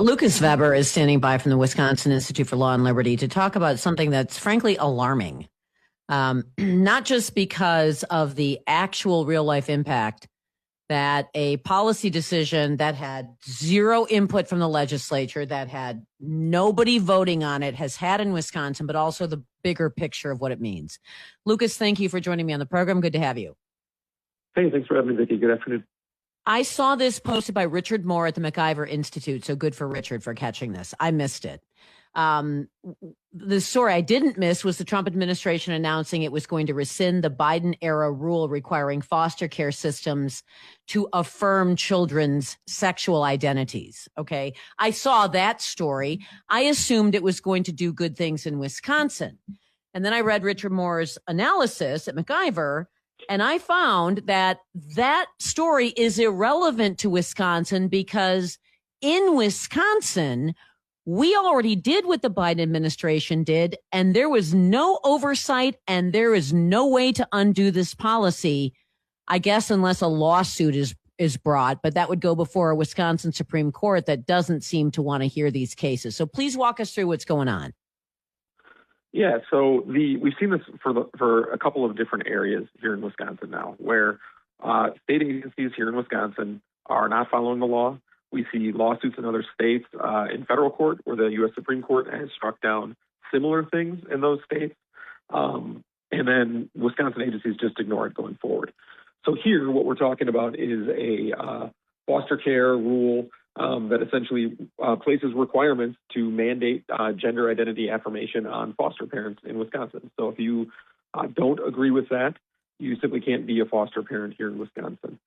Lucas Vebber is standing by from the Wisconsin Institute for Law and Liberty to talk about something that's frankly alarming, not just because of the actual real life impact that a policy decision that had zero input from the legislature, that had nobody voting on it, has had in Wisconsin, but also the bigger picture of what it means. Lucas, thank you for joining me on the program. Good to have you. Hey, thanks for having me, Vicki. Good afternoon. I saw this posted by Richard Moore at the MacIver Institute, so good for Richard for catching this. I missed it. The story I didn't miss was the Trump administration announcing it was going to rescind the Biden-era rule requiring foster care systems to affirm children's sexual identities. Okay, I saw that story. I assumed it was going to do good things in Wisconsin. And then I read Richard Moore's analysis at MacIver, and I found that that story is irrelevant to Wisconsin because in Wisconsin, we already did what the Biden administration did, and there was no oversight, and there is no way to undo this policy, I guess, unless a lawsuit is brought. But that would go before a Wisconsin Supreme Court that doesn't seem to want to hear these cases. So please walk us through what's going on. Yeah, so we've seen this for a couple of different areas here in Wisconsin now, where state agencies here in Wisconsin are not following the law. We see lawsuits in other states in federal court where the U.S. Supreme Court has struck down similar things in those states. And then Wisconsin agencies just ignore it going forward. So here, what we're talking about is a foster care rule that essentially places requirements to mandate gender identity affirmation on foster parents in Wisconsin. So if you don't agree with that, you simply can't be a foster parent here in Wisconsin.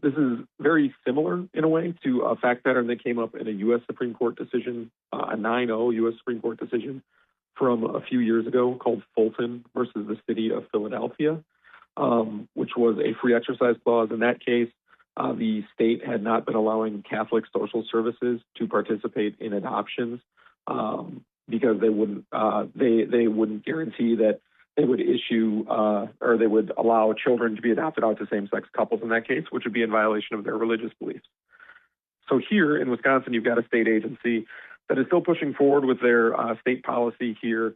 This is very similar in a way to a fact pattern that came up in a U.S. Supreme Court decision, a 9-0 U.S. Supreme Court decision from a few years ago called Fulton versus the city of Philadelphia, which was a free exercise clause. In that case, the state had not been allowing Catholic social services to participate in adoptions because they wouldn't guarantee that they would issue or they would allow children to be adopted out to same-sex couples in that case, which would be in violation of their religious beliefs. So here in Wisconsin, you've got a state agency that is still pushing forward with their state policy here,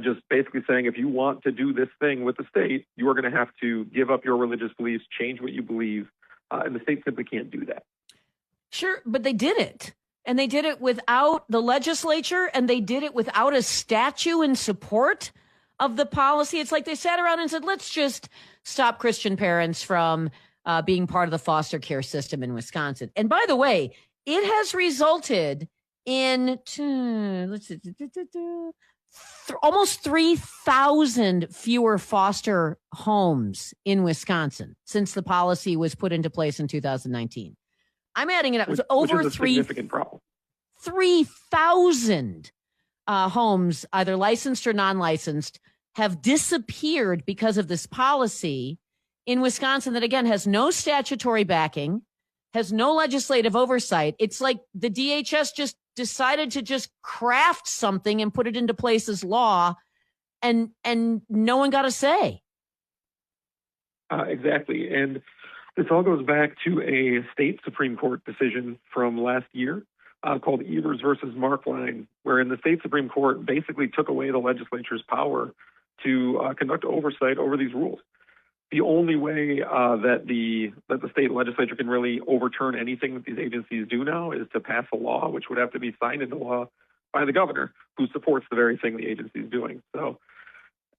just basically saying if you want to do this thing with the state, you are going to have to give up your religious beliefs, change what you believe, and the state simply can't do that. Sure, but they did it. And they did it without the legislature, and they did it without a statute in support of the policy. It's like they sat around and said, let's just stop Christian parents from being part of the foster care system in Wisconsin. And by the way, it has resulted in almost 3,000 fewer foster homes in Wisconsin since the policy was put into place in 2019. I'm adding it up. It was over which is a significant problem. 3,000 homes, either licensed or non-licensed, have disappeared because of this policy in Wisconsin that, again, has no statutory backing, has no legislative oversight. It's like the DHS just decided to just craft something and put it into place as law, and no one got a say. Exactly. And this all goes back to a state Supreme Court decision from last year called Evers versus Markline, wherein the state Supreme Court basically took away the legislature's power to conduct oversight over these rules. The only way that the state legislature can really overturn anything that these agencies do now is to pass a law, which would have to be signed into law by the governor, who supports the very thing the agency is doing. So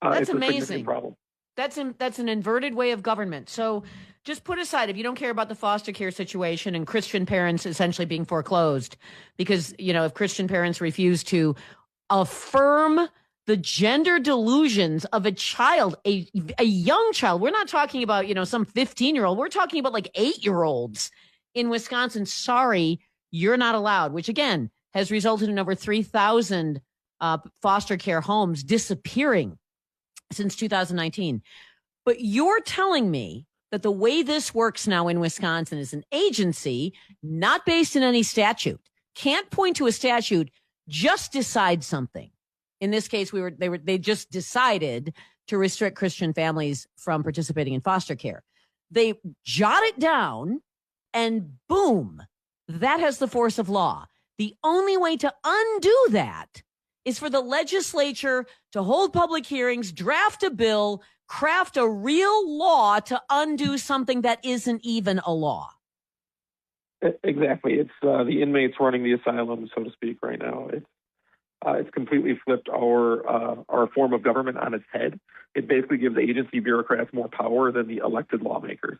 that's it's amazing. A significant problem. That's an inverted way of government. So just put aside, if you don't care about the foster care situation and Christian parents essentially being foreclosed, because, you know, if Christian parents refuse to affirm the gender delusions of a child, a young child, we're not talking about, you know, some 15-year-old, we're talking about like 8-year-olds in Wisconsin. Sorry, you're not allowed, which again has resulted in over 3,000 foster care homes disappearing since 2019. But you're telling me that the way this works now in Wisconsin is an agency not based in any statute, can't point to a statute, just decide something. In this case, they just decided to restrict Christian families from participating in foster care. They jot it down and boom, that has the force of law. The only way to undo that is for the legislature to hold public hearings, draft a bill, craft a real law to undo something that isn't even a law. Exactly. It's the inmates running the asylum, so to speak, right now. It's completely flipped our form of government on its head. It basically gives agency bureaucrats more power than the elected lawmakers.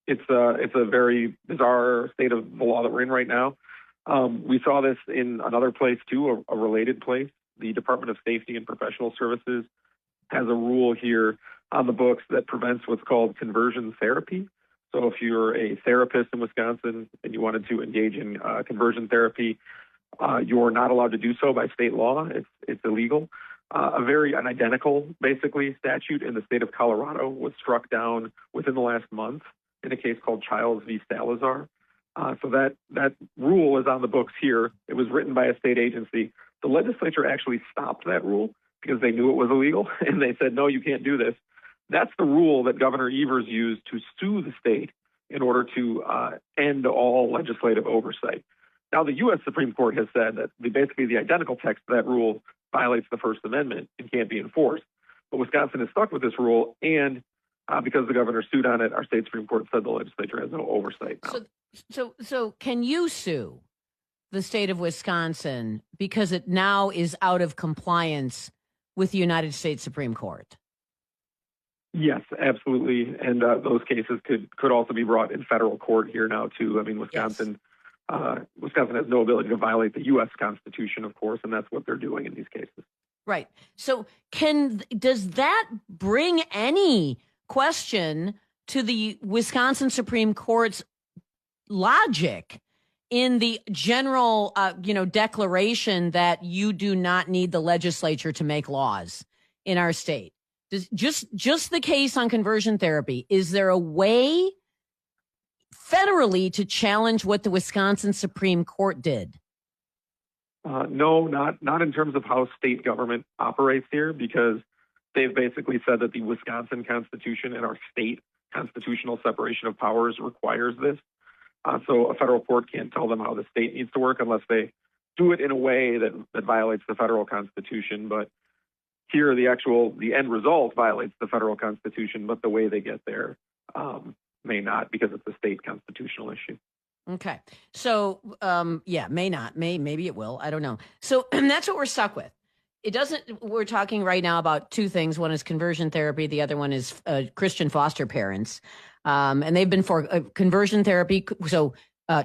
It's a very bizarre state of the law that we're in right now. We saw this in another place too, a related place. The Department of Safety and Professional Services has a rule here on the books that prevents what's called conversion therapy. So if you're a therapist in Wisconsin and you wanted to engage in conversion therapy, you're not allowed to do so by state law. It's illegal. An identical, basically, statute in the state of Colorado was struck down within the last month in a case called Childs v. Salazar. So that rule is on the books here. It was written by a state agency. The legislature actually stopped that rule because they knew it was illegal, and they said, no, you can't do this. That's the rule that Governor Evers used to sue the state in order to end all legislative oversight. Now, the U.S. Supreme Court has said that basically the identical text of that rule violates the First Amendment and can't be enforced. But Wisconsin is stuck with this rule, and because the governor sued on it, our state Supreme Court said the legislature has no oversight now. So can you sue the state of Wisconsin because it now is out of compliance with the United States Supreme Court? Yes, absolutely. And those cases could also be brought in federal court here now, too. I mean, Wisconsin has no ability to violate the U.S. Constitution, of course, and that's what they're doing in these cases. Right. So does that bring any question to the Wisconsin Supreme Court's logic in the general, declaration that you do not need the legislature to make laws in our state? Just the case on conversion therapy, is there a way federally to challenge what the Wisconsin Supreme Court did? No, not in terms of how state government operates here, because they've basically said that the Wisconsin Constitution and our state constitutional separation of powers requires this. So a federal court can't tell them how the state needs to work unless they do it in a way that violates the federal Constitution. But here, the end result violates the federal Constitution, but the way they get there may not, because it's a state constitutional issue. Okay. So, may not. Maybe it will. I don't know. So that's what we're stuck with. We're talking right now about two things. One is conversion therapy. The other one is Christian foster parents. And they've been for conversion therapy. So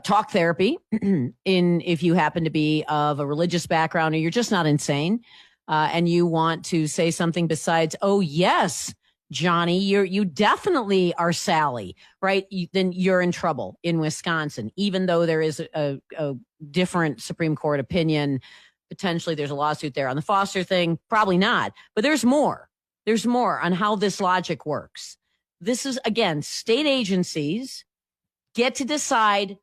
talk therapy if you happen to be of a religious background or you're just not insane. And you want to say something besides, oh, yes, Johnny, you definitely are Sally, right? Then you're in trouble in Wisconsin, even though there is a different Supreme Court opinion. Potentially there's a lawsuit there on the foster thing. Probably not. But there's more. There's more on how this logic works. This is, again, state agencies get to decide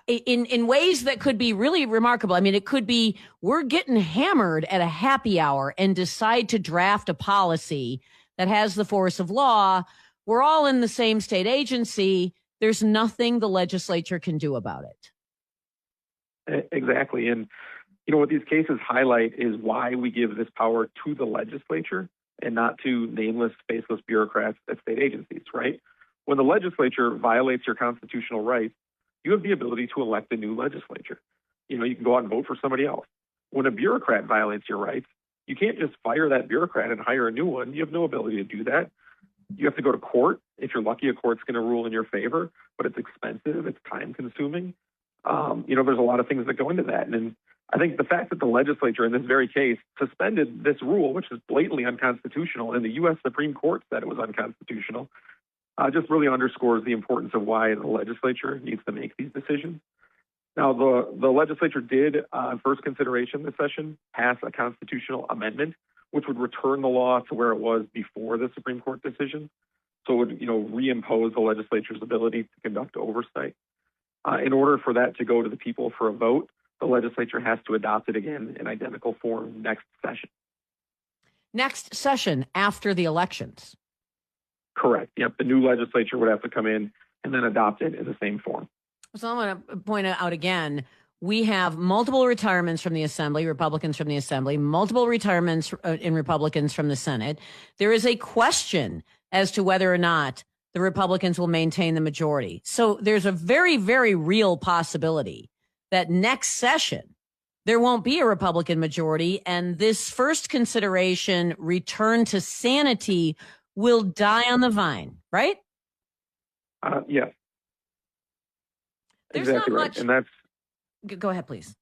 in ways that could be really remarkable. I mean, it could be we're getting hammered at a happy hour and decide to draft a policy that has the force of law. We're all in the same state agency. There's nothing the legislature can do about it. Exactly. And, what these cases highlight is why we give this power to the legislature and not to nameless, faceless bureaucrats at state agencies, right? When the legislature violates your constitutional rights, you have the ability to elect a new legislature. You can go out and vote for somebody else. When a bureaucrat violates your rights, you can't just fire that bureaucrat and hire a new one. You have no ability to do that. You have to go to court. If you're lucky, a court's going to rule in your favor, but it's expensive. It's time consuming. There's a lot of things that go into that. And I think the fact that the legislature in this very case suspended this rule, which is blatantly unconstitutional, and the U.S. Supreme Court said it was unconstitutional, just really underscores the importance of why the legislature needs to make these decisions. Now, the legislature did, on first consideration this session, pass a constitutional amendment, which would return the law to where it was before the Supreme Court decision. So it would, reimpose the legislature's ability to conduct oversight. In order for that to go to the people for a vote, the legislature has to adopt it again in identical form next session. Next session after the elections. Correct. Yep. The new legislature would have to come in and then adopt it in the same form. So I want to point out again, We have multiple retirements from the Assembly, Republicans from the Assembly, multiple retirements in Republicans from the Senate. There is a question as to whether or not the Republicans will maintain the majority. So there's a very, very real possibility that next session there won't be a Republican majority, and this first consideration, return to sanity, will die on the vine, right? Yes. There's exactly not right. much. And that's. Go ahead, please.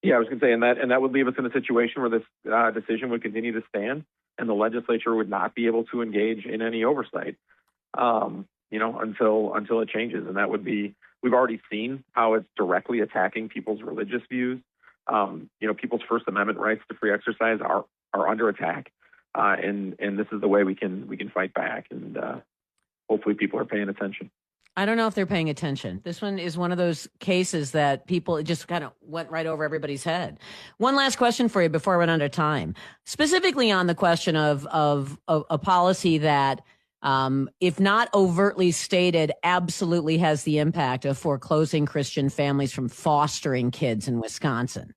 Yeah, I was going to say, and that would leave us in a situation where this decision would continue to stand, and the legislature would not be able to engage in any oversight, until it changes. And that would be, we've already seen how it's directly attacking people's religious views. People's First Amendment rights to free exercise are under attack, and this is the way we can fight back. And hopefully, people are paying attention. I don't know if they're paying attention. This one is one of those cases that people just kind of went right over everybody's head. One last question for you before I run out of time, specifically on the question of a policy that, if not overtly stated, absolutely has the impact of foreclosing Christian families from fostering kids in Wisconsin.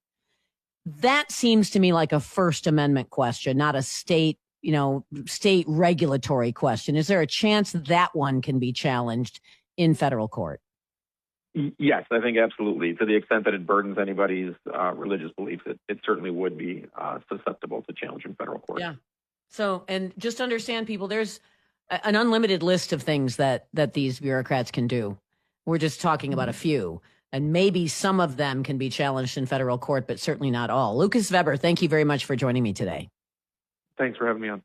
That seems to me like a First Amendment question, not a state regulatory question. Is there a chance that one can be challenged in federal court? Yes, I think absolutely. To the extent that it burdens anybody's religious beliefs, it certainly would be susceptible to challenge in federal court. Yeah. So, and just understand, people, there's an unlimited list of things that these bureaucrats can do. We're just talking about a few, and maybe some of them can be challenged in federal court, but certainly not all. Lucas Vebber, thank you very much for joining me today. Thanks for having me on.